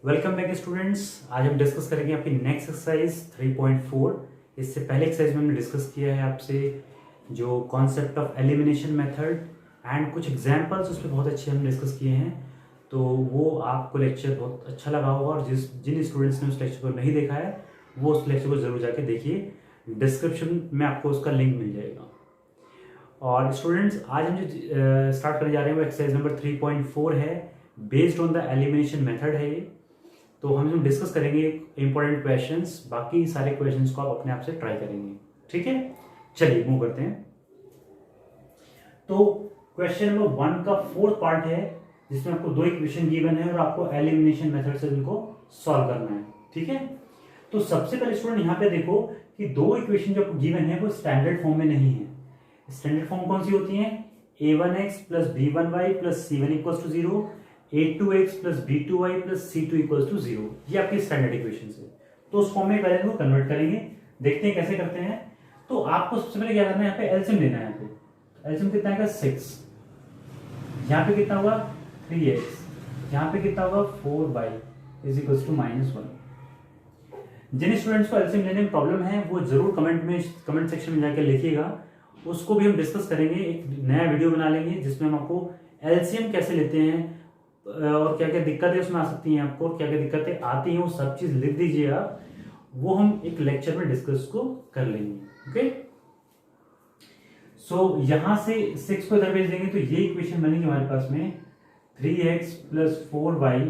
Welcome back students. आज हम discuss करेंगे आपकी नेक्स्ट एक्सरसाइज 3.4। इससे पहले एक्सरसाइज में हमने डिस्कस किया है आपसे जो concept of elimination method and कुछ एग्जांपल्स उस पर बहुत अच्छे हमने डिस्कस किए हैं। तो वो आपको लेक्चर बहुत अच्छा लगा होगा और जिन स्टूडेंट्स ने उस लेक्चर को नहीं देखा है वो उस लेक्चर को जरूर जाके देखिए। डिस्क्रिप्शन में आपको उसका लिंक मिल जाएगा। और स्टूडेंट्स आज हम जो स्टार्ट करने जा रहे हैं वो एक्सरसाइज नंबर 3.4 है। Based on the elimination method है ये। तो हम डिस्कस करेंगे इंपॉर्टेंट क्वेश्चंस, बाकी सारे क्वेश्चंस को आप अपने आप से ट्राई करेंगे। ठीक है, चलिए मूव करते हैं। तो क्वेश्चन नंबर 1 का फोर्थ पार्ट है जिसमें आपको दो इक्वेशन गिवन है और आपको एलिमिनेशन मेथड से इनको सॉल्व करना है। ठीक है, तो सबसे पहले स्टूडेंट यहाँ पे देखो कि दो इक्वेशन जो गिवन है वो स्टैंडर्ड फॉर्म में नहीं है। स्टैंडर्ड फॉर्म कौन सी होती है? a1x plus b1y plus c1 equals to 0, a2x plus b2y plus c2 equals to 0। ये आपकी स्टैंडर्ड इक्वेशन है। तो उस फॉर्म में पहले इनको कन्वर्ट करेंगे, देखते हैं कैसे करते हैं। तो आपको सबसे पहले क्या करना है, यहाँ पे एलसीएम लेना है। यहाँ पे एलसीएम कितना आएगा 6, यहाँ पे कितना होगा 3x, यहाँ पे कितना होगा 4y इज इक्वल्स टू -1। जिन स्टूडेंट्स को एलसीएम लेने में प्रॉब्लम है वो जरूर कमेंट सेक्शन में जाकर लिखिएगा, उसको भी हम डिस्कस करेंगे। एक नया वीडियो बना लेंगे जिसमें हम आपको एलसीएम कैसे लेते हैं और क्या क्या दिक्कतें उसमें आ सकती हैं, आपको क्या क्या दिक्कतें आती हैं वो सब चीज लिख दीजिए आप, वो हम एक लेक्चर में डिस्कस को कर लेंगे। ओके, सो यहां से 6 को इधर भेज देंगे तो ये इक्वेशन बनेगी हमारे पास में 3x plus 4y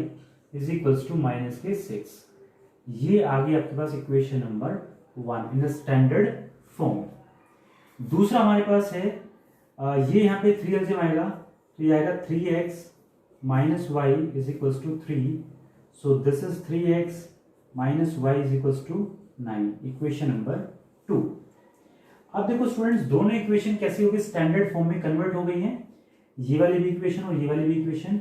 is equals to -6। ये आ गई आपके पास equation number 1 in the standard form. दूसरा हमारे पास है ये यहाँ पे 3 एलसीएम आएगा तो ये आएगा 3x minus y is equals to 3. So this is 3x minus y is equals to 9. Equation number 2। अब देखो स्टूडेंट्स दोनों इक्वेशन कैसी हो गई, स्टैंडर्ड फॉर्म में कन्वर्ट हो गई हैं। ये वाली भी इक्वेशन और ये वाली भी इक्वेशन।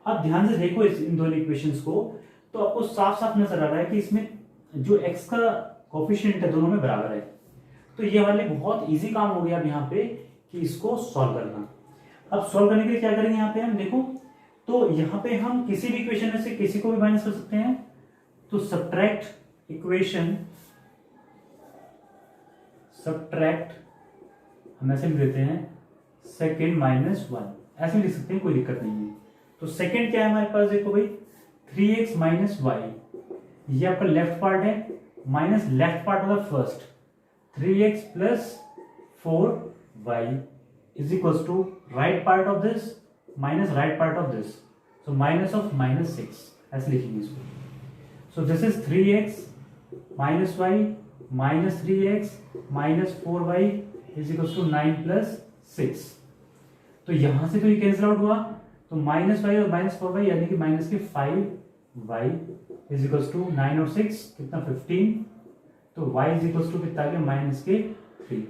अब ध्यान से देखो इन दोनों इक्वेशंस को तो आपको साफ साफ नजर आ रहा है कि इसमें जो x का कोफिशिएंट है दोनों में बराबर है। तो ये वाले बहुत इजी काम हो गया अब यहाँ पे कि इसको सॉल्व करना। अब सॉल्व करने के लिए क्या करेंगे यहाँ पे हम देखो, तो यहाँ पे हम किसी भी इक्वेशन में से किसी को भी माइनस कर सकते हैं। तो सब्ट्रैक्ट इक्वेशन, हम ऐसे लिख देते हैं सेकेंड -1, ऐसे लिख सकते हैं, कोई दिक्कत नहीं है। तो सेकेंड क्या है हमारे पास, देखो भाई 3x माइनस वाई, ये आपका लेफ्ट पार्ट है, माइनस लेफ्ट पार्ट होगा first 3x plus 4y is equals to right part of this minus right part of this, so minus of -6 ऐसे लिखेंगे इसको। So this is 3x minus y minus 3x minus 4y is equals to 9 plus 6। तो यहां से तो ये cancel out हुआ, तो -y और -4y यानी कि माइनस के 5y इज इक्वल्स टू 9 और 6 कितना 15, तो y इज इक्वल्स टू कितना आ गया -3।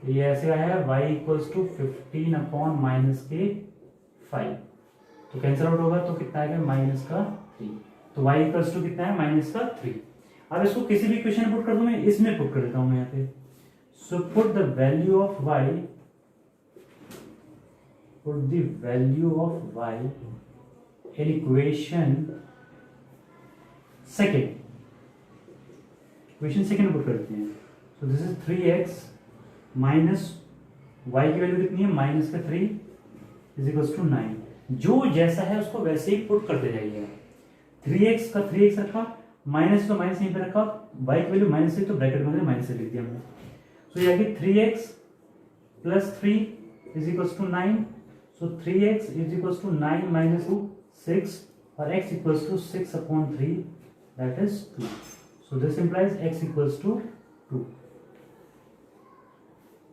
ये ऐसे आया y इक्वल्स टू 15 अपॉन -5, तो कैंसिल आउट होगा तो कितना आएगा -3। तो y इक्वल्स टू कितना है -3। अब इसको किसी भी इक्वेशन में पुट कर दूं, मैं इसमें पुट कर देता हूं मैं यहाँ पे। So put the value of y, in equation second, equation second पुट करते हैं। So this is 3x minus y की वैल्यू कितनी है -3 इज इक्वल्स टू 9। जो जैसा है उसको वैसे ही पुट करते जाइए। 3x का 3x रखा, माइनस तो माइनस यहीं पे रखा, y की वैल्यू -6 तो ब्रैकेट में माइनस से लिख दिया हमने। सो ये आ गई 3x plus 3 is equals to 9। So 3x is equals to 9 minus 6 और x equals to 6 upon 3 that is 2। So this implies x equals to 2।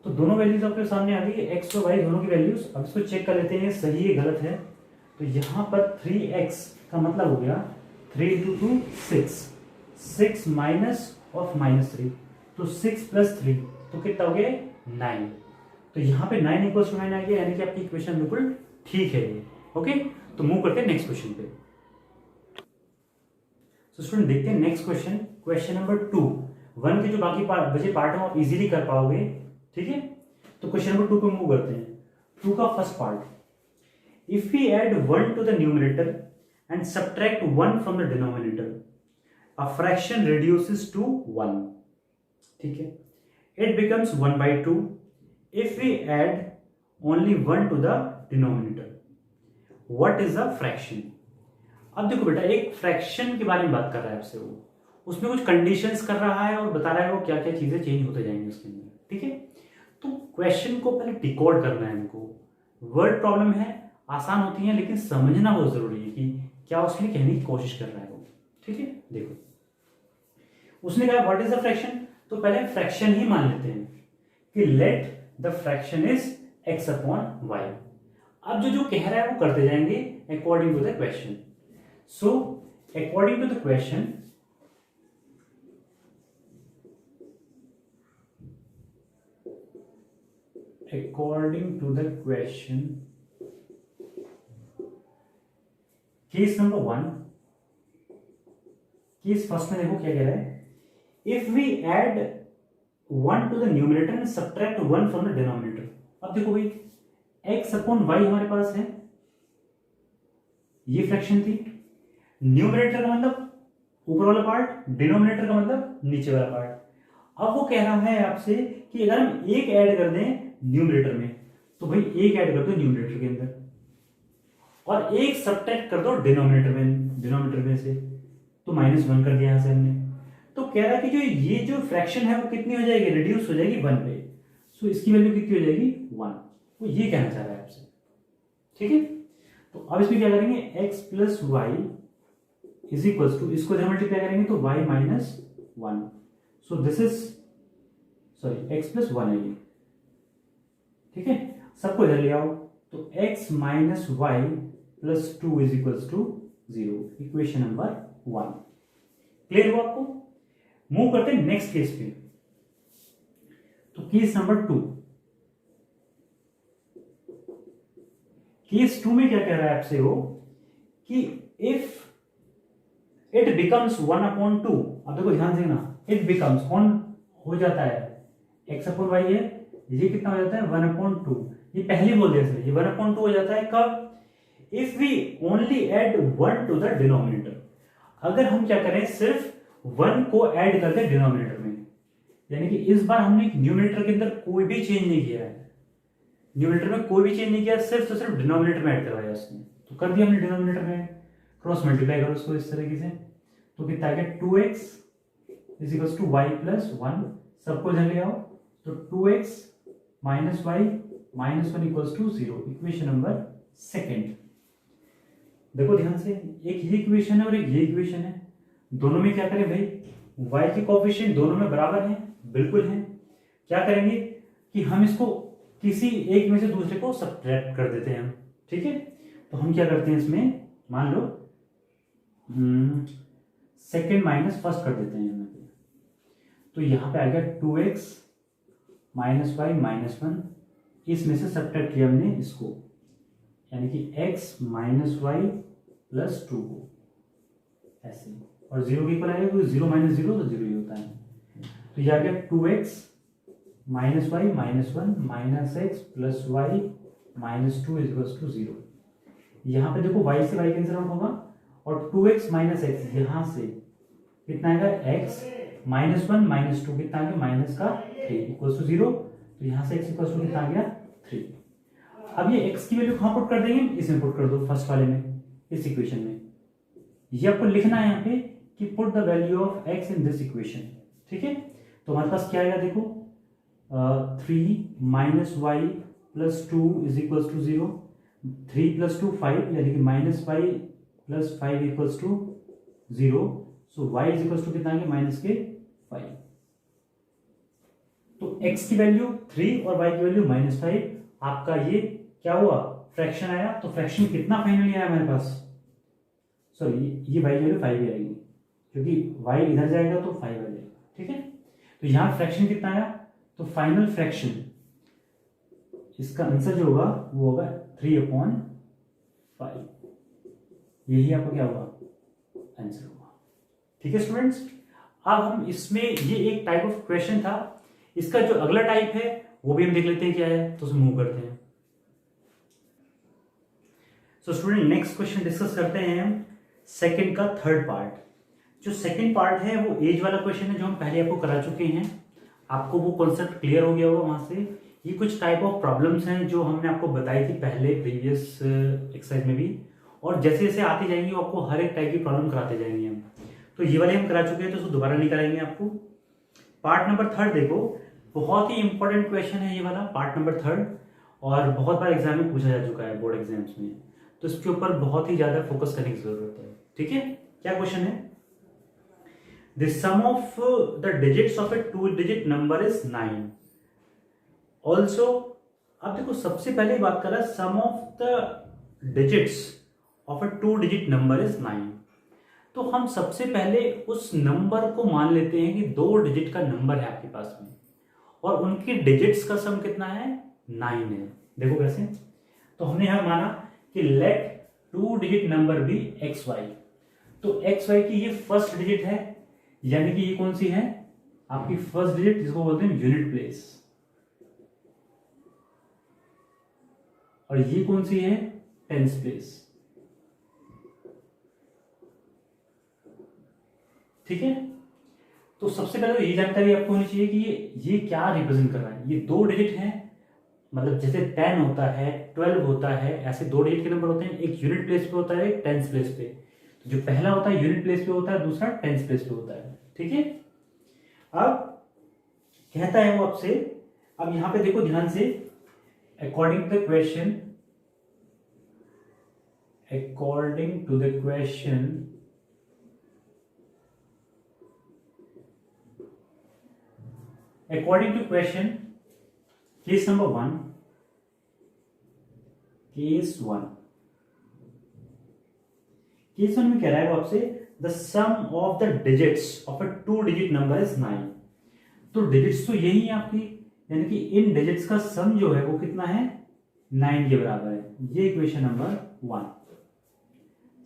तो दोनों वैल्यूज आपके सामने आ गई, x और y दोनों की वैल्यूज। अब इसको चेक कर लेते हैं सही है गलत है। तो यहाँ पर 3x का मतलब हो गया 3 into 2 6 माइनस ऑफ -3, तो 6 प्लस 3 तो कितना हो गया 9। तो यहाँ पे 9 इक्वल्स टू 9 आ गया, यानी कि आपकी इक्वेशन बिल्कुल ठीक है ये। ओके, तो मूव करते हैं नेक्स्ट क्वेश्चन पे। तो स्टूडेंट देखते हैं नेक्स्ट क्वेश्चन, क्वेश्चन नंबर 2। 1 के जो बाकी बचे पार्ट है आप इजीली कर पाओगे। ठीक है, तो क्वेश्चन नंबर 2 पे मूव करते हैं। 2 का first part, if we add 1 to the numerator and subtract 1 from the denominator, a fraction reduces to 1. ठीक है, it becomes 1 by 2 if we add only 1 to the denominator. What is a fraction? अब देखो बेटा, एक fraction के बारे में बात कर रहा है आपसे, वो उसमें कुछ कंडीशंस कर रहा है और बता रहा है वो क्या क्या चीजें चेंज होते जाएंगे उसके अंदर. ठीक है, तो क्वेश्चन को पहले डिकोड करना है हमको. वर्ड प्रॉब्लम है, आसान होती है, लेकिन समझना बहुत जरूरी है कि क्या उसमें कहने की कोशिश कर रहा है वो. ठीक है, देखो उसने कहा व्हाट इज द फ्रैक्शन, तो पहले फ्रैक्शन ही मान लेते हैं कि let the fraction is x upon y. अब जो कह रहा है वो करते जाएंगे according to the question. So according to the question, case number 1, case first में देखो क्या कह रहा है. If we add 1 to the numerator and subtract 1 from the denominator. अब देखो भाई, x अपॉन वाई हमारे पास है, ये फ्रैक्शन थी. न्यूमरेटर का मतलब ऊपर वाला पार्ट, डिनोमिनेटर का मतलब नीचे वाला पार्ट. अब वो कह रहा है आपसे कि अगर हम एक ऐड कर दें न्यूमरेटर में, तो भाई एक ऐड कर दो न्यूमरेटर के अंदर और एक सब्ट्रैक्ट कर दो डिनोमिनेटर में से, तो -1 कर दिया यहां से हमने. तो कह रहा है कि ये जो फ्रैक्शन है वो कितनी हो जाएगी, रिड्यूस हो जाएगी 1 पे. सो इसकी वैल्यू कितनी हो जाएगी, 1. वो ये कहना चाह रहा है आपसे. ठीक है, तो अब इसमें क्या करेंगे, x plus y is equal to, इसको जब मल्टीप्लाई करेंगे तो y minus 1. So this is x plus 1 है ये. ठीक है, सबको इधर ले आओ, तो x minus y plus 2 is equal to 0. Equation number 1. Clear हुआ आपको? मूव करते हैं नेक्स्ट केस पे. तो केस नंबर 2, केस 2 में क्या कह रहा है आपसे वो कि इफ इट बिकम्स 1 अपॉन 2. अब देखो ध्यान से ना, इट बिकम्स कौन हो जाता है, x अपॉन वाई है, ये कितना हो जाता है 1 अपॉन 2. ये पहले बोल दिया सर, ये 1 अपॉन 2 हो जाता है कब, if we only add 1 to the denominator. अगर हम क्या करें, सिर्फ 1 को ऐड कर दें डिनोमिनेटर में, यानी कि इस बार हमने न्यूमरेटर के अंदर कोई भी चेंज नहीं किया है, न्यूमरेटर में कोई भी चेंज नहीं किया, सिर्फ तो सिर्फ डिनोमिनेटर में ऐड करवाया उसने. तो कर दिया हमने डिनोमिनेटर में, क्रॉस मल्टीप्लाई करो उसको इस तरीके से, तो कितना आ गया 2x is equal to y plus 1. सबको इधर ले आओ, तो 2x minus y minus 1 equal to 0. Equation number 2. देखो ध्यान से, एक ये इक्वेशन है और एक ये इक्वेशन है. दोनों में क्या करें भाई, y के कोएफिशिएंट दोनों में बराबर हैं, बिल्कुल हैं. क्या करेंगे कि हम इसको किसी एक में से दूसरे को सब्ट्रैक्ट कर देते हैं हम. ठीक है, तो हम क्या करते हैं इसमें, मान लो सेकेंड माइनस फर्स्ट कर देते हैं यहाँ पे. तो यहाँ पे आ गया 2x माइनस वाई माइनस 1. इसमें से सब्ट्रैक्ट किया हमने इसको, यानी कि x माइनस वाई प्लस 2 को ऐसे, और 0 के इक्वल आएगा क्योंकि 0 माइनस 0 तो 0 ही होता है. तो यह आ गया 2x minus y minus 1 minus x plus y minus 2 is equal to 0. यहाँ पे देखो y से y कैंसिल आउट होगा और 2x माइनस एक्स यहाँ से कितना आएगा, x माइनस 1 माइनस 2 कितना आ गया, माइनस का 3 इक्वल टू 0. तो यहाँ से x इक्वल टू कितना आ गया 3. अब ये x की वैल्यू कहाँ पुट कर देंगे, इसमें पुट कर दो फर्स्ट वाले में, इस इक्वेशन में. ये आपको लिखना है यहाँ पे कि put the value of x in this equation. ठीक है, तो हमारे पास क्या आएगा देखो, 3 minus y plus 2 is equal to 0. 3 plus 2 5, यानी कि minus y plus 5 equals to 0. So y is equals to कितना आ गया, माइनस के 5. तो x की वैल्यू 3 और y की वैल्यू -5. आपका ये क्या हुआ, फ्रैक्शन आया. तो फ्रैक्शन कितना फाइनली आया हमारे पास, सॉरी ये y की वैल्यू 5 ही आएगी क्योंकि y इधर जाएगा तो 5 आ जाएगा. ठीक है, तो यहाँ फ्रैक्शन कितना आया, तो फाइनल फ्रैक्शन इसका आंसर जो होगा वो होगा 3/5. यही आपका क्या होगा, आंसर होगा. ठीक है स्टूडेंट्स, अब हम इसमें ये एक टाइप ऑफ क्वेश्चन था, इसका जो अगला टाइप है वो भी हम देख लेते हैं क्या है, तो उसमें मूव करते हैं. So student next question discuss करते हैं हम सेकंड का थर्ड पार्ट। जो सेकंड पार्ट है वो एज वाला क्वेश्चन है जो हम पहले आपको करा चुके हैं, आपको वो कॉन्सेप्ट क्लियर हो गया होगा वहां से। ये कुछ टाइप ऑफ प्रॉब्लम्स हैं जो हमने आपको बताई थी पहले प्रीवियस एक्सरसाइज में भी, और जैसे जैसे आती जाएंगी वो आपको हर एक टाइप की प्रॉब्लम कराते जाएंगे हम। तो ये वाले हम करा चुके हैं तो उसको दोबारा नहीं कराएंगे आपको। पार्ट नंबर थर्ड देखो, बहुत ही इंपॉर्टेंट क्वेश्चन है ये वाला पार्ट नंबर थर्ड, और बहुत बार एग्जाम में पूछा जा चुका है बोर्ड एग्जाम्स में, तो इसके ऊपर बहुत ही ज्यादा फोकस करने की जरूरत है। ठीक है, क्या क्वेश्चन है? The sum of the digits of a 2-digit number is 9। Also, अब देखो सबसे पहले बात करा sum of the digits of a 2-digit number is 9। तो हम सबसे पहले उस नंबर को मान लेते हैं कि 2 डिजिट का नंबर है आपके पास में, और उनकी डिजिट्स का सम कितना है? 9 है। देखो कैसे, तो हमने यहां माना कि let 2-digit number be x y. तो एक्स वाई की ये फर्स्ट डिजिट है, यानी कि ये कौन सी है? आपकी फर्स्ट डिजिट, जिसको बोलते हैं यूनिट प्लेस। और ये कौन सी है? Tens place. ठीक है, तो सबसे पहले तो ये जानकारी आपको होनी चाहिए कि ये क्या रिप्रेजेंट कर रहा है। ये 2 डिजिट है, मतलब जैसे 10 होता है, 12 होता है, ऐसे 2 डिजिट के नंबर होते हैं। एक यूनिट प्लेस पे होता है, एक टेंस प्लेस पे। तो जो पहला होता है यूनिट प्लेस पे होता है, दूसरा टेंस प्लेस पे होता है। ठीक है, अब कहता है वो आपसे, अब यहां पे देखो ध्यान से, according to the question, according to the question, according to question, case number 1, case 1 में कह रहा है वो आपसे the sum of the digits of a 2-digit number is 9। तो डिजिट्स तो यही है आपकी, यानी कि इन डिजिट्स का सम जो है वो कितना है? 9 के बराबर है। ये equation number 1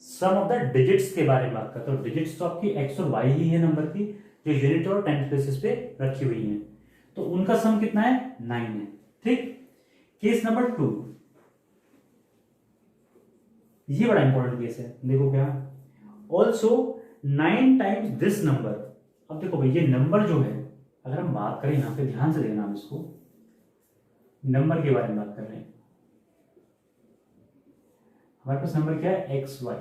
sum of the digits के बारे में बात करता है। तो डिजिट्स तो आपकी एक्स और वाई ही है नंबर की, जो यूनिट और टेंथ प्लेसेस पे रखी हुई हैं, तो उनका सम कितना है? 9 है। ठीक, केस नंबर 2, ये बड़ा इंपॉर्टेंट केस है। देखो क्या, ऑल्सो 9 टाइम्स दिस नंबर। अब देखो भाई, ये नंबर जो है, अगर हम बात करें यहां पे, ध्यान से देखना, हम इसको नंबर के बारे में बात कर रहे हैं। हमारे पास नंबर क्या है? X y.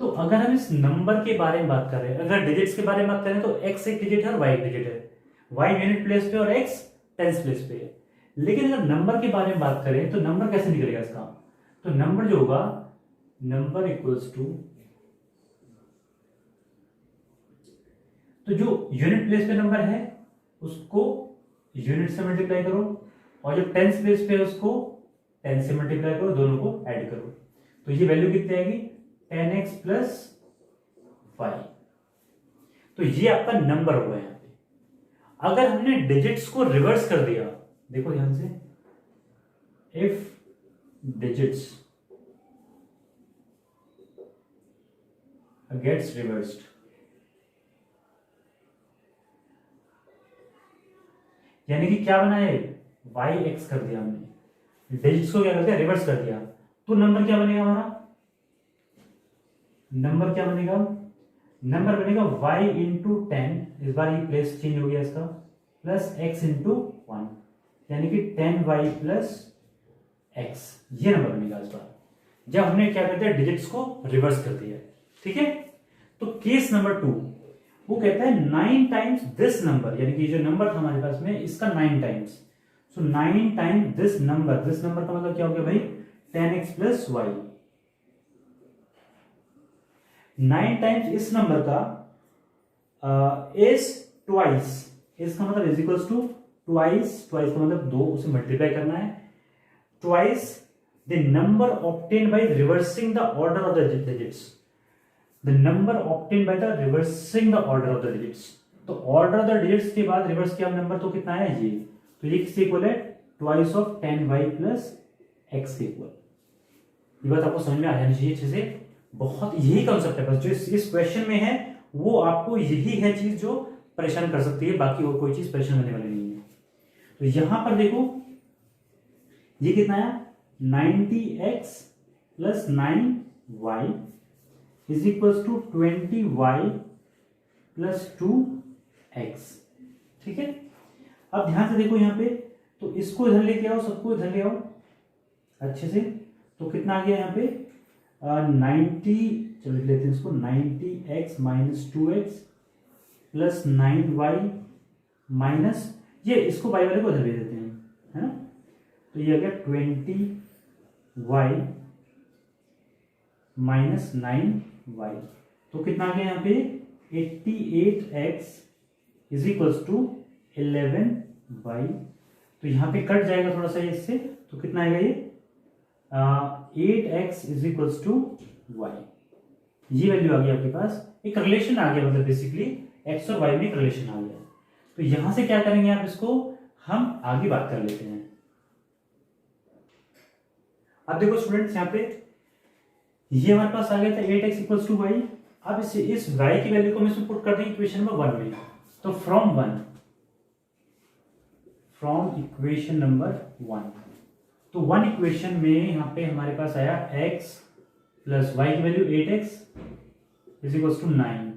तो अगर हम इस नंबर के बारे में बात कर रहे हैं, अगर डिजिट्स के बारे में बात करें, तो एक्स एक डिजिट है और वाई एक डिजिट है। वाई यूनिट प्लेस पे और एक्स टेंस प्लेस पे है। लेकिन अगर नंबर के बारे में बात करें तो नंबर कैसे निकलेगा इसका? तो नंबर जो होगा, नंबर इक्वल्स टू, तो जो यूनिट प्लेस पे नंबर है उसको यूनिट से मल्टीप्लाई करो, और जो टेंस प्लेस पे है उसको 10 से मल्टीप्लाई करो, दोनों को ऐड करो। तो ये वैल्यू कितनी आएगी? 10x plus 5। तो ये आपका नंबर हुआ है। अगर हमने डिजिट्स को रिवर्स कर दिया, देखो ध्यान से, इफ डिजिट्स गेट्स रिवर्स्ड, यानी कि क्या बना है? yx कर दिया हमने, डिजिट्स को क्या कर दिया? रिवर्स कर दिया। तो नंबर क्या बनेगा हमारा? नंबर क्या बनेगा? नंबर बनेगा y इंटू 10, इस बार ये प्लेस चेंज हो गया इसका, प्लस x इंटू 1, यानी कि 10y प्लस x, ये नंबर बनेगा इस बार, जब हमने क्या कर दिया? डिजिट्स को रिवर्स कर दिया। ठीक है, तो केस नंबर 2 वो कहता है 9 टाइम्स दिस नंबर, यानी कि जो नंबर था हमारे पास में इसका 9 times. So 9 times this number, this number का मतलब क्या हो गया भाई? 10x plus y। 9 टाइम्स इस नंबर का इज ट्वाइस, इसका मतलब is equals to twice, twice का मतलब 2, उसे मल्टीप्लाई करना है, twice the number obtain by reversing the order of the digits, the number obtain by the reversing the order of the digits. तो order of the digits के बाद reverse किया number तो कितना है? ये, तो ये किससे इक्वल है? Twice of 10y plus x के इक्वल। ये बात आपको समझ में आ जानी चाहिए अच्छे से, बहुत यही कॉन्सेप्ट है बस जो इस क्वेश्चन में है, वो आपको यही है चीज जो परेशान कर सकती है, बाकी और कोई चीज परेशान करने वाली नहीं है। तो यहां पर देखो ये कितना है? 90x plus 9y is equal to 20y plus 2x। ठीक है, अब ध्यान से देखो यहाँ पे, तो इसको इधर लेके आओ, सबको इधर ले आओ अच्छे से। तो कितना आ गया यहाँ पे 90, चलो लिख लेते हैं इसको, 90x minus 2x plus 9y minus, ये इसको y वाले को इधर भेज देते हैं, है ना। तो ये आ गया 20y माइनस 9y। तो कितना आ गया यहाँ पे 88x is equals to 11y। तो यहाँ पे कट जाएगा थोड़ा सा इससे, तो कितना आएगा ये 8x is equals to y। ये वैल्यू आ गई आपके पास, एक रिलेशन आ गया, मतलब बेसिकली x और y में एक रिलेशन आ गया। तो यहां से क्या करेंगे आप, इसको हम आगे बात कर लेते हैं। अब देखो स्टूडेंट्स, यहाँ पे ये हमारे पास आ गया था 8x इक्वल्स टू y। अब इस y की वैल्यू को हम इसमें पुट कर देंगे इक्वेशन नंबर 1 में। तो फ्रॉम इक्वेशन नंबर 1, तो 1 इक्वेशन में यहाँ पे हमारे पास आया x प्लस y की value 8x is equals to 9।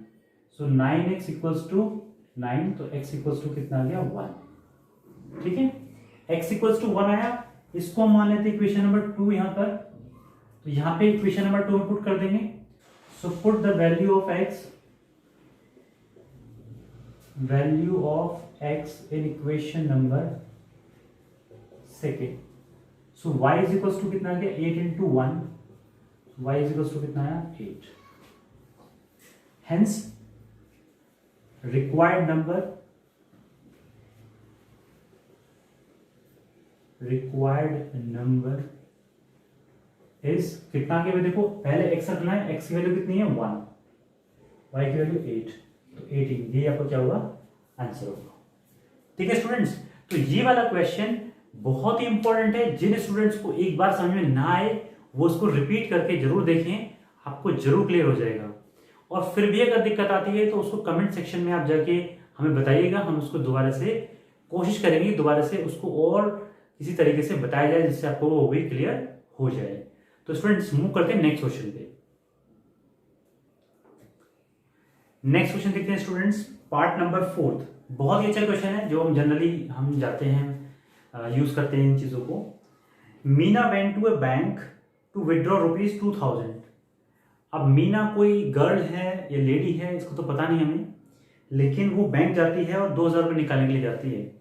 So 9x equals to 9, तो x इक्वल्स टू कितना आ गया 1। ठीक है, x इक्वल्स टू 1 आया, इसको हम मान लेते हैं इक्वेशन नंबर 2 यहाँ पर। तो यहाँ पे इक्वेशन नंबर 2 में पुट कर देंगे। So put the value of x in equation number 2। So y is equals to कितना आ गया 8 into 1, y is equals to कितना आया 8। हेंस रिक्वायर्ड नंबर इज कितना आगे, देखो पहले x रखना है, x की वैल्यू कितनी है 1, y की वैल्यू 8, तो 18, ये आपको क्या होगा आंसर होगा। ठीक है स्टूडेंट्स, तो ये वाला क्वेश्चन बहुत ही इंपॉर्टेंट है। जिन स्टूडेंट्स को एक बार समझ में ना आए वो उसको रिपीट करके जरूर देखें, आपको जरूर क्लियर हो जाएगा। और फिर भी अगर दिक्कत आती है तो उसको कमेंट सेक्शन में आप जाके हमें बताइएगा, हम उसको दोबारा से कोशिश करेंगे, दोबारा से उसको और किसी तरीके से बताया जाए जिससे आपको वो भी क्लियर हो जाए। तो स्टूडेंट्स मूव करते हैं नेक्स्ट क्वेश्चन पे। नेक्स्ट क्वेश्चन देखते हैं स्टूडेंट्स, पार्ट नंबर 4। बहुत ही अच्छा क्वेश्चन है जो हम जनरली हम जाते हैं यूज करते हैं इन चीजों को। Meena went to a bank to withdraw ₹2000। अब मीना कोई गर्ल है या लेडी है इसको तो पता नहीं हमें, लेकिन वो बैंक जाती है और 2000 रुपये निकालने के लिए जाती है।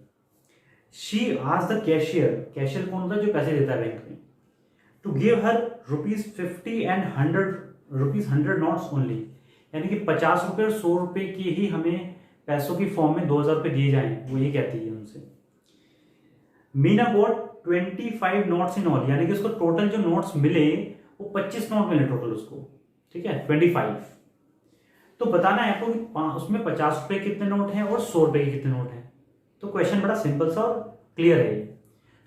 She asked the cashier, cashier कौन होता है जो पैसे देता है बैंक में, to give her ₹50 and 100 notes only, यानी कि 50 रुपये और 100 रुपये की ही हमें पैसों की फॉर्म में 2000 रुपये दिए जाएं, वो ये कहती है उनसे। Meena got 25 notes in all, यानी कि उसको टोटल जो नोट्स मिले वो 25 नोट मिले टोटल उसको, ठीक है 25। तो बताना है आपको कि उसमें 50 रुपए कितने नोट हैं और 100 रुपए के कितने नोट हैं। तो क्वेश्चन बड़ा सिंपल सा और क्लियर है।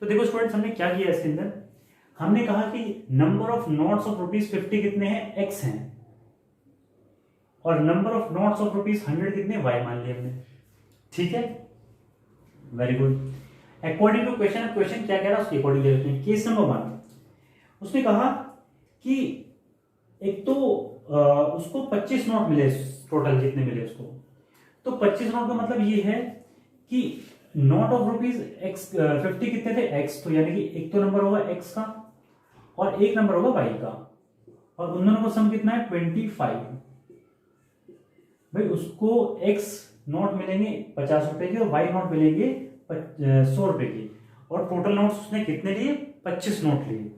तो देखो स्टूडेंट्स, हमने क्या किया इसके अंदर, हमने कहा कि नंबर ऑफ नोट्स ऑफ ₹50 कितने हैं, x हैं, और नंबर ऑफ नोट्स ऑफ ₹100 कितने y मान लिया हमने। ठीक है, very good. According to question, question क्या कह रहा है उसके अकॉर्डिंग ले लेते हैं। केस नंबर 1, उसने कहा कि एक तो उसको 25 नोट मिले, टोटल जितने मिले उसको, तो 25 नोट का मतलब ये है कि नोट ऑफ ₹50 कितने थे, x, तो यानी कि एक तो नंबर होगा x का और एक नंबर होगा y का, और उन दोनों का सम कितना है 25। भाई उसको x नोट मिलेंगे 50 रुपए के और y नोट मिलेंगे 100 रुपए के, और टोटल नोट्स उसने कितने लिए 25 नोट लिए।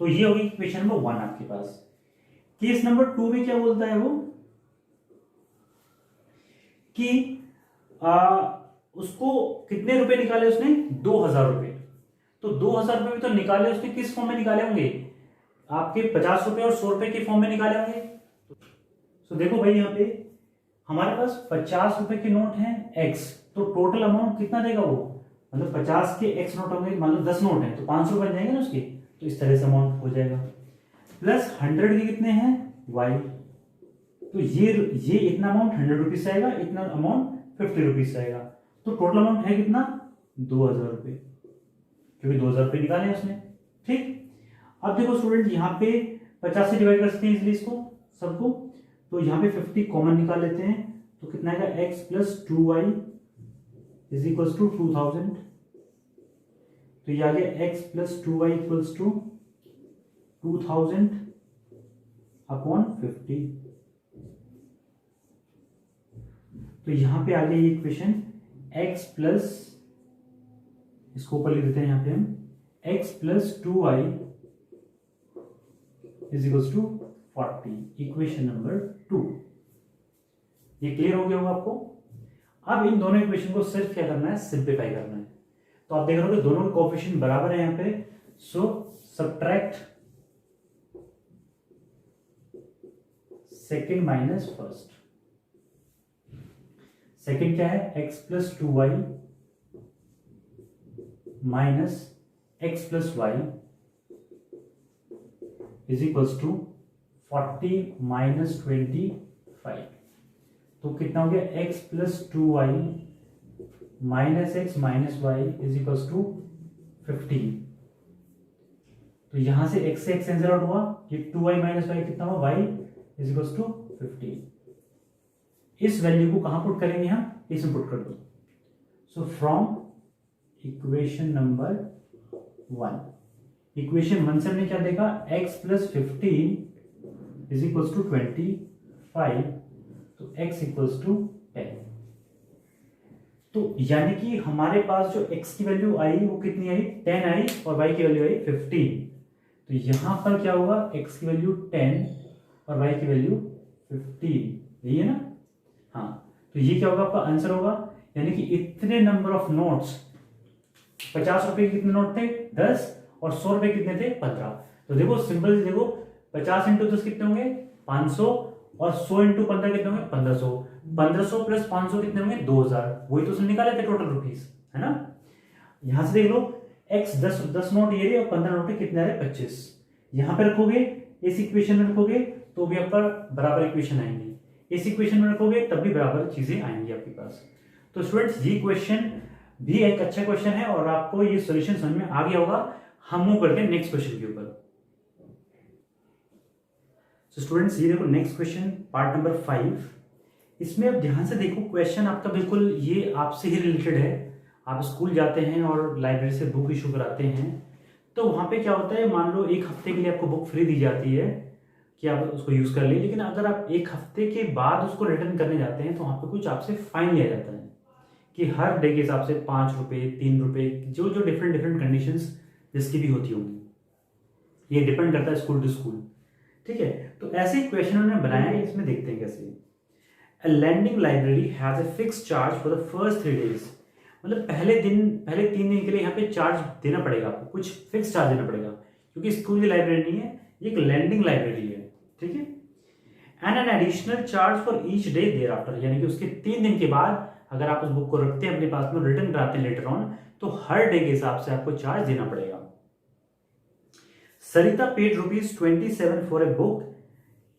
तो ये होगी क्वेश्चन नंबर 1 आपके पास। केस नंबर 2 में क्या बोलता है वो कि उसको कितने रुपए निकाले उसने, 2000 रुपए। तो 2000 रुपए भी तो निकाले उसने, किस फॉर्म में निकाले होंगे, आपके 50 रुपए और 100 रुपए के फॉर्म में निकाले होंगे। तो देखो भाई यहाँ पे हमारे पास 50 रुपए के नोट हैं x, तो टोटल अमाउंट कितना देगा वो, मतलब 50 के x नोट होंगे, मान लो 10 नोट हैं तो 500 बन जाएंगे ना उसके, तो इस तरह से अमाउंट हो जाएगा। प्लस 100 के कितने हैं y, तो ये इतना अमाउंट 100 रुपीज आएगा, इतना अमाउंट 50 रुपीज आएगा, तो टोटल अमाउंट है कितना 2000 रुपए, क्योंकि 2000 रुपए निकाले उसने। ठीक, अब देखो स्टूडेंट यहाँ पे 50 से डिवाइड कर सकते हैं इजीली इसको, सबको। तो यहाँ पे 50 कॉमन निकाल लेते हैं, तो कितना आएगा x plus 2y is equals to 2000। तो ये आ गया x plus 2y equals to 2000 upon 50। तो यहां पे आ गया ये इक्वेशन x प्लस, इसको ऊपर लिख देते हैं यहां पे हम, x plus 2y is equals to 40, equation number 2। ये क्लियर हो गया होगा आपको। अब इन दोनों इक्वेशन को सिर्फ क्या करना है, सिंप्लीफाई करना है। तो आप देख रहे हो कि दोनों के कोएफिशिएंट बराबर है यहाँ पे, so subtract second minus first. Second क्या है, x plus 2y minus x plus y is equals to 40 minus 25। तो कितना हो गया, x plus 2y minus x minus y is equals to 15। तो यहां से x से x कैंसिल आउट हुआ, ये 2y माइनस वाई कितना हुआ, y इज इक्वल्स टू 15। इस वैल्यू को कहां पुट करेंगे हम, इसमें पुट कर दो। So from equation number 1, equation 1 से हमने क्या देखा, x plus 15 is equals to 25, तो x इक्वल्स टू 10। तो यानी कि हमारे पास जो x की वैल्यू आई वो कितनी आई, 10 आई, और y की वैल्यू आई 15। तो यहां पर क्या होगा, x की वैल्यू 10 और y की वैल्यू 15, यही है ना। हाँ, तो ये क्या होगा, आपका आंसर होगा। यानी कि इतने नंबर ऑफ नोट्स, 50 रुपए के कितने नोट थे, 10, और 100 रुपए कितने थे, 15। तो देखो सिंपल, देखो 50 इंटू 10 कितने होंगे, 500, और 100 इंटू 15 कितने होंगे, 1500। 1500 प्लस 500 कितने होंगे, 2000। वही तो उसने निकाले थे टोटल रुपीस, है ना। यहां से देख लो, x 10 नोट ये रहे और 15 नोट कितने आ रहे, 25। यहां पे रखोगे, इस इक्वेशन में रखोगे तो भी आपका बराबर इक्वेशन आएंगे, इस इक्वेशन में रखोगे तब भी बराबर चीजें आएंगी आपके पास। तो स्टूडेंट्स, ये क्वेश्चन भी एक अच्छा क्वेश्चन है और आपको ये सॉल्यूशन समझ में आ गया होगा। हम मूव करते हैं नेक्स्ट क्वेश्चन के ऊपर। तो स्टूडेंट्स, ये देखो नेक्स्ट क्वेश्चन, पार्ट नंबर 5। इसमें अब ध्यान से देखो, क्वेश्चन आपका बिल्कुल ये आपसे ही रिलेटेड है। आप स्कूल जाते हैं और लाइब्रेरी से बुक इशू कराते हैं, तो वहां पे क्या होता है, मान लो एक हफ्ते के लिए आपको बुक फ्री दी जाती है कि आप उसको यूज कर लिए, लेकिन अगर आप एक हफ्ते के बाद उसको रिटर्न करने जाते हैं तो वहां पे कुछ आपसे फाइन लिया जाता है कि हर डे के हिसाब से 5 रुपए, 3 रुपए, जो जो डिफरेंट डिफरेंट कंडीशंस जिसकी भी होती होंगी, ये डिपेंड करता है स्कूल टू स्कूल। ठीक है, तो ऐसे ही क्वेश्चन उन्होंने बनाया है, इसमें देखते हैं कैसे। A lending library has a fixed charge for the first 3 days। मतलब पहले 3 दिन के लिए यहाँ पे चार्ज देना पड़ेगा आपको, कुछ फिक्स चार्ज देना पड़ेगा, क्योंकि स्कूल की लाइब्रेरी नहीं है, ये एक लैंडिंग लाइब्रेरी है। ठीक है, and an additional charge for each day thereafter, यानी कि उसके 3 दिन के बाद अगर आप उस बुक को रखते हैं अपने पास में, रिटर्न कराते हैं लेटर ऑन, तो हर डे के हिसाब से आपको चार्ज देना पड़ेगा। Sarita paid ₹27 for a book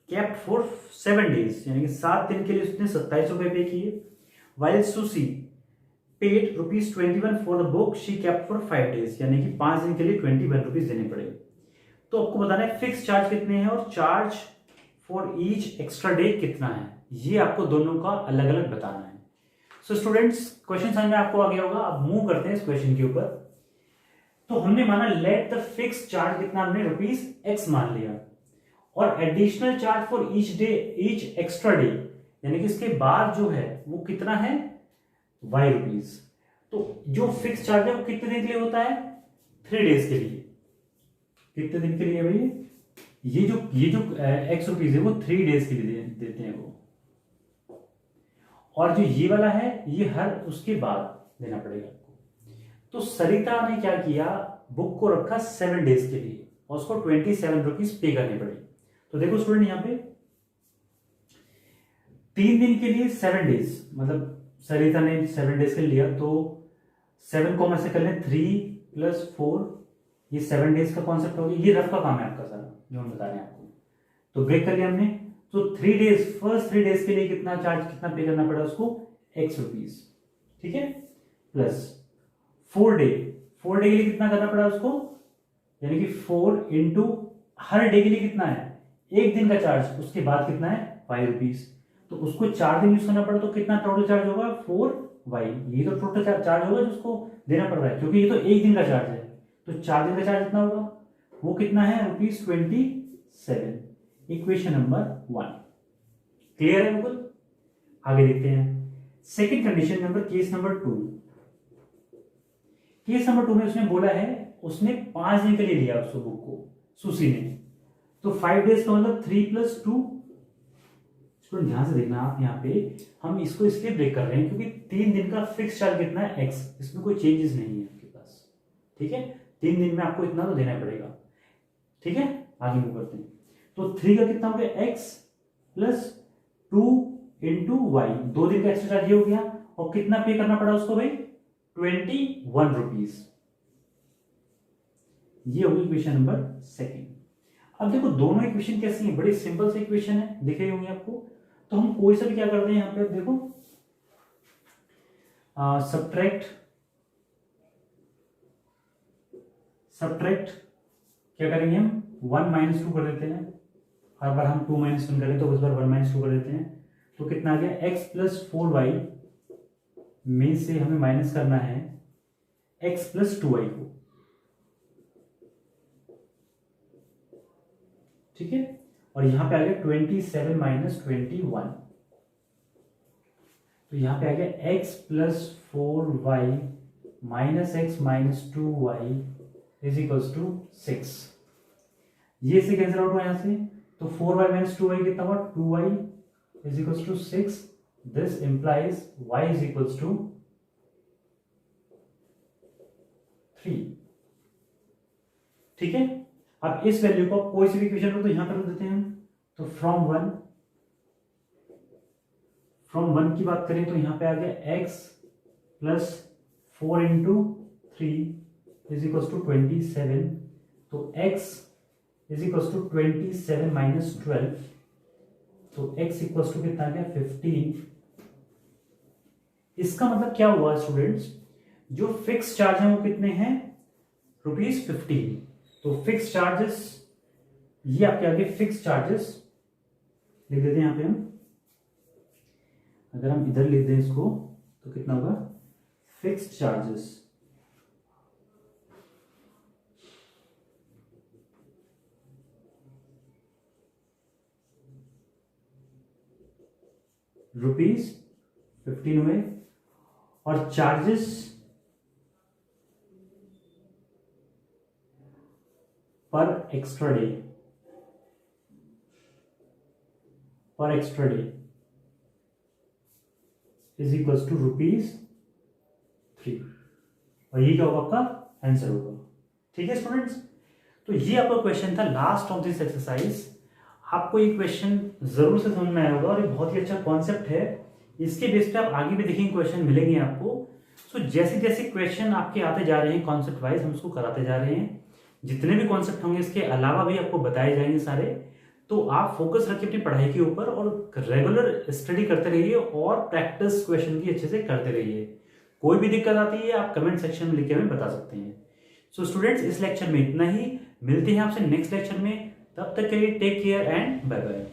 kept for 7 days, यानी कि 7 दिन के लिए उसने 27 रुपए पे किए। वाइल सुसी paid ₹21 for the book she kept for 5 days, यानी कि 5 दिन के लिए 21 रुपीज देने पड़े। तो आपको बताना है फिक्स चार्ज कितने हैं और charge for each extra day कितना है, ये आपको दोनों का अलग अलग बताना है। सो स्टूडेंट्स, क्वेश्चन समझ में आपको आ गया होगा। अब मूव करते हैं इस क्वेश्चन के ऊपर। तो हमने माना लेट द फिक्स चार्ज कितना, हमने ₹X मान लिया, और additional charge for each day, each extra day, यानी कि इसके बाद जो है वो कितना है, Y रुपीज। तो जो फिक्स चार्ज है वो कितने दिन के लिए होता है, 3 डेज के लिए। कितने दिन के लिए भाई, ये जो X रुपीज है वो 3 डेज के लिए देते हैं वो, और जो ये वाला है ये हर उसके बाद देना पड़ेगा आपको। तो सरिता ने क्या किया, बुक को रखा 7 डेज के लिए और उसको 27 रुपीज पे करने पड़े। तो देखो स्टूडेंट, यहां पे 3 दिन के लिए 7 डेज, मतलब सरिता ने 7 डेज के लिए लिया, तो 7 को हम ऐसे कर लें 3 + 4, ये 7 डेज का कॉन्सेप्ट हो गया। ये रफ का काम है आपका सारा जो हम बता रहे हैं आपको। तो ब्रेक कर लिया हमने, तो 3 डेज, फर्स्ट 3 डेज के लिए कितना चार्ज, कितना पे करना पड़ा उसको, X रुपीज। ठीक है, प्लस 4 डे के लिए कितना करना पड़ा उसको, यानी कि 4 इंटू हर डे के लिए कितना है, 1 दिन का चार्ज, उसके बाद कितना है 5 रुपीज, तो उसको 4 दिन यूज करना पड़ा तो कितना टोटल चार्ज होगा 4y। ये तो टोटल चार्ज होगा जो उसको देना पड़ रहा है, क्योंकि ये तो 1 दिन का चार्ज है, तो 4 दिन का चार्ज कितना होगा, वो कितना है ₹27। इक्वेशन नंबर 1 क्लियर है बिल्कुल। आगे देखते हैं second condition number, case number 2। Case number 2 में उसने बोला है, उसने 5 दिन के लिए लिया उसको बुक को, सुशी ने, तो 5 डेज का मतलब 3 + 2। स्टूडेंट ध्यान से देखना आप, यहाँ पे हम इसको इसलिए ब्रेक कर रहे हैं क्योंकि 3 दिन का फिक्स चार्ज कितना है x, इसमें कोई चेंजेस नहीं है आपके पास, ठीक है। 3 दिन में आपको इतना तो देना पड़ेगा, ठीक है। आगे मूव करते हैं, तो 3 का कितना हो गया x + 2 × y, 2 दिन का एक्स्ट्रा चार्ज ये हो गया, और कितना पे करना पड़ा उसको भाई 21 रुपीज। ये होगी इक्वेशन नंबर 2। अब देखो दोनों इक्वेशन कैसी हैं, बड़ी सिंपल सी इक्वेशन है, दिख रही होंगी आपको। तो हम कोई सा भी क्या करते हैं यहाँ पे, देखो सब्ट्रैक्ट क्या करेंगे हम, 1 - 2 कर देते हैं। हर बार हम 2 - 1 करें तो उस बार 1 - 2 कर देते हैं, तो कितना आ गया x + 4y में से हमें माइनस करना है x + 2y को, ठीक है। और यहां पे आ गया 27 - 21, तो यहां पे आ गया x + 4y - x - 2y = 6। ये से कैंसिल आउट हुआ यहां से, तो 4y - 2y कितना हुआ 2y = 6। दिस इंप्लाइज y = 3, ठीक है। अब इस वैल्यू को कोई सी भी इक्वेशन हो तो यहां पर देते हैं हम, तो फ्रॉम 1 की बात करें तो यहां पे आ गया x + 4 × 3 = 27, तो x = 27 - 12, तो x = कितना आ गया 15। इसका मतलब क्या हुआ स्टूडेंट्स, जो फिक्स चार्ज है वो कितने हैं ₹15। तो फिक्स चार्जेस, ये आपके आगे फिक्स चार्जेस लिख देते हैं यहां पे हम। अगर हम इधर लिख दें इसको तो कितना होगा, फिक्स्ड चार्जेस ₹15 हुए, और चार्जेस पर एक्स्ट्रा डे = ₹3, और ये क्या होगा आपका आंसर होगा, ठीक है स्टूडेंट्स। तो ये आपका क्वेश्चन था लास्ट ऑफ दिस एक्सरसाइज। आपको ये क्वेश्चन जरूर से समझ में आया होगा, और ये बहुत ही अच्छा कॉन्सेप्ट है, इसके बेस पे आप आगे भी देखेंगे क्वेश्चन मिलेंगे आपको। सो जैसे जैसे क्वेश्चन आपके आते जा रहे हैं कॉन्सेप्ट वाइज, हम उसको कराते जा रहे हैं। जितने भी कॉन्सेप्ट होंगे इसके अलावा भी आपको बताए जाएंगे सारे, तो आप फोकस रखिए अपनी पढ़ाई के ऊपर और रेगुलर स्टडी करते रहिए और प्रैक्टिस क्वेश्चन की अच्छे से करते रहिए। कोई भी दिक्कत आती है आप कमेंट सेक्शन में लिख के हमें बता सकते हैं। सो स्टूडेंट्स, इस लेक्चर में इतना ही, मिलते हैं आपसे नेक्स्ट लेक्चर में, तब तक के लिए take care and bye bye.